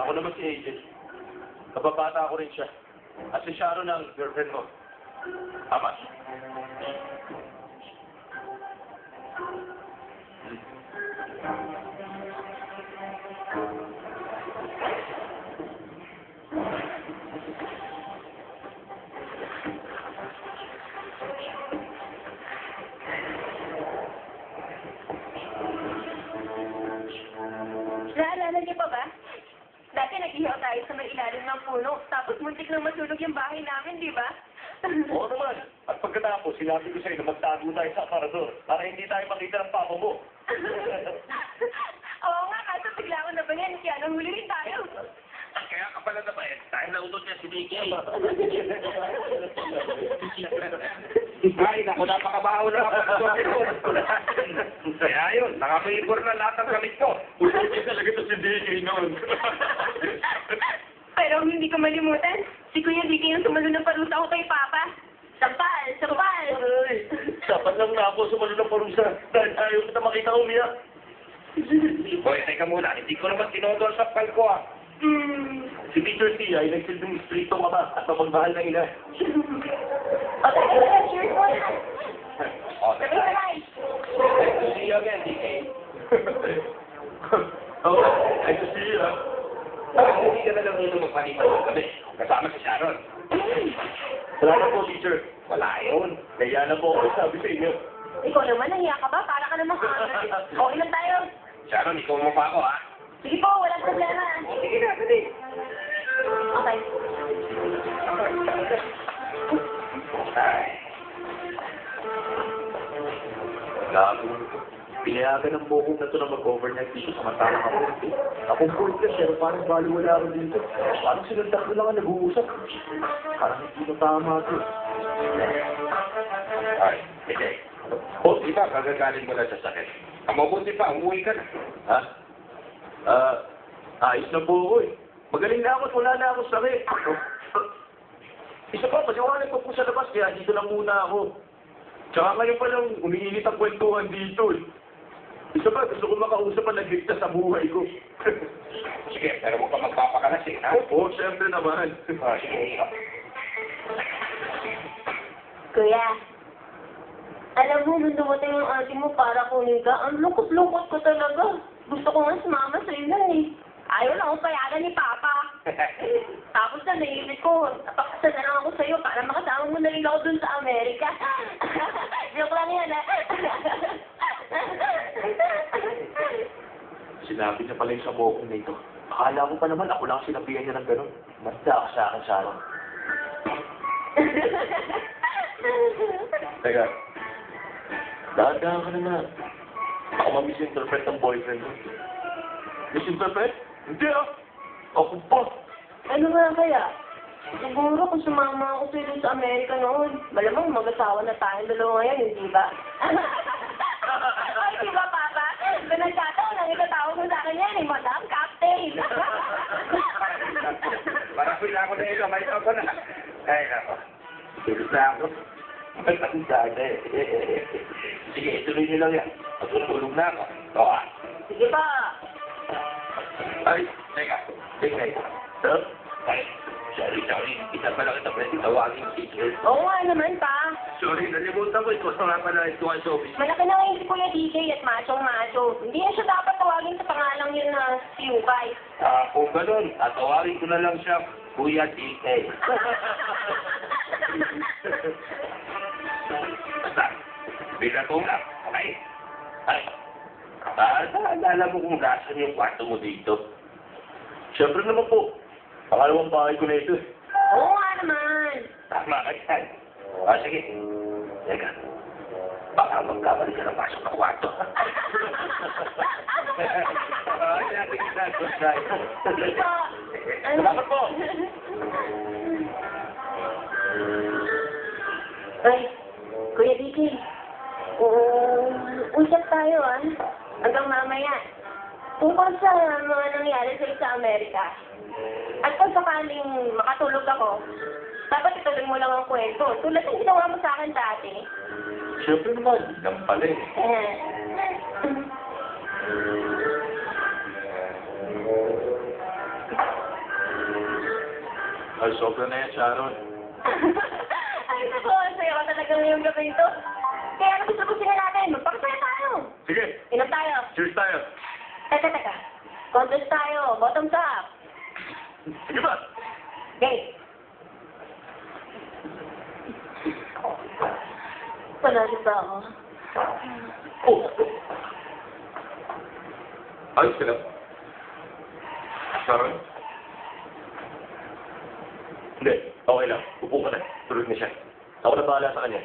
Ako naman si AJ. Kababata ko rin siya. At si Sharon ang girlfriend mo. Tama. Naalala niyo pa ba? Dati nag-ihaw tayo sa may ilalim ng puno, tapos muntik nang masunog yung bahay namin, di ba? Oo naman. At pagkatapos, sinabi ko sa'yo na magtago tayo sa aparador para hindi tayo makita ng papa mo. Oo nga, kaso bigla ko nabangan, kaya nanghuli rin tayo. Kaya ka pala na ba eh? Dahil nautot niya si Vicky. Ay, naku, napakabaho na ako. Kaya yun, nakapibor na lahat ng gamit ko. Usukin talaga ito si DK noon. Pero hindi ko malimutan, si Kuya Vicky yung sumunod ng parusa ko kay Papa. Sampal! Sampal! Ay, dapat lang na ako sumunod ng parusa dahil ayaw kita makita umiyak. Boy, teka muna, hindi ko naman tinodol sa pal ko ah. Si Teacher Tia ay nagsilbing stricto mama at mapagmahal na ina. Okay, sure po na. O, Sabi ka lang. Nice to see you again, DK. Oh, nice to see you. Bakit hindi ka na lang dito magpalipas ng gabi? Kasama si Sharon. Salamat po, teacher. Wala yun. Kaya na po ako sabi sa inyo. Ikaw naman, nahiya ka ba? Para ka namang kaagad. Okay lang tayo. Sharon, ikaw mo pa ako ha. Sige po, walang problema. Sige na, dali. Okay. Ay. Gago. Pinayagan ng bukong na ito na mag-overnight dito samantalang ako. Akong point ka, pero parang baliwala ako dito. Parang silang tatlo lang ang nag-uusap. Parang hindi na tama ito. Ay, hindi. O, di ba, kagagaling mo lang sa sakit. Ang mabuti pa, umuwi ka na. Ha? Ayos na po ako eh. Magaling na ako at wala na ako sakit. Isa pa, masiwanag pa po sa labas, kaya dito lang muna ako. Tsaka ngayon pa lang, umiinit ang kwentuhan dito eh. Isa pa, gusto ko makausap ang nagligtas sa buhay ko. Sige, pero mo pa magpapakalasin, ha? Oo, siyempre naman. Sige. Kuya, alam mo, nung dumating yung auntie mo para kunin ka, ang lungkot-lungkot ko talaga. Gusto ko nga sumama sa'yo na eh. Ayaw lang akong payagan ni Papa. Tapos na naisip ko, napakasal na lang ako sa'yo para makasama mo na rin ako dun sa Amerika. Joke lang yan, ha? Sinabi niya pala yung sa bukong na ito. Akala ko pa naman, ako lang sinabihan niya ng gano'n. Basta ka sa akin, Sharon. Teka. Dahan-dahan ka na na. Ako ma-misinterpret ang boyfriend mo. Misinterpret? Hindi ah! Ako pa! Ano nga kaya? Siguro kung sumama ako sa'yo sa Amerika noon, malamang mag-asawa na tayong dalawa ngayon, hindi ba? Ay, di ba, Papa? Kung nagkataon, ang itatawag mo sa akin yan, eh, Madam Captain. Para pila ako na ito, may ako na. Ay, nako. Tulog na ako. Ang dada eh. Sige, ituloy niyo lang yan. Matutulog na ako. O, ah. Sige pa. Ay, Teka. teka. Sir? Ay, sorry. Kita pala kita pwede tawagin si teacher. Oo nga naman, pa. Sorry, nalimutan ko. Ito nga pala ito ang showbiz. Malaki na ngayon si Kuya DJ at machong-macho. Hindi na siya dapat tawagin sa pangalang yun na Siupay. Kung ganun, tatawagin ko na lang siya, Kuya DK. Basta, bigatong lang, okay? Ay, naalala mo kung nasan yung kwarto mo dito? Siyempre naman po. Pangalawang bahay ko na ito eh. Oo nga naman. Tama ka yan. Sige. Teka, baka magkabalik ka ng pasok ng kwarto. Sige pa. Salamat po. Ay, Kuya DJ. Usap tayo ah. Hanggang mamaya. Tungkol sa mga nangyari sa Amerika. At kung sakaling makatulog ako, dapat ituloy mo lang ang kwento. Tulad ng ginawa mo sa akin dati. Siyempre naman. Yan pala eh. Eh. Ay, sobra na yan, Sharon. Ay, naku, ang saya ko talaga ngayong gabi ito. Kaya ano gusto ko sila natin? Magpakasaya tayo. Sige, Inom tayo. cheers tayo. Teka. Contest tayo. Bottoms up. Sige ba? Okay. Panalo ba ako? Oh! Ayos ka lang. Sharon? Hindi, okay lang. Upo ka na. Tulog na siya. Ako na bahala sa kanya.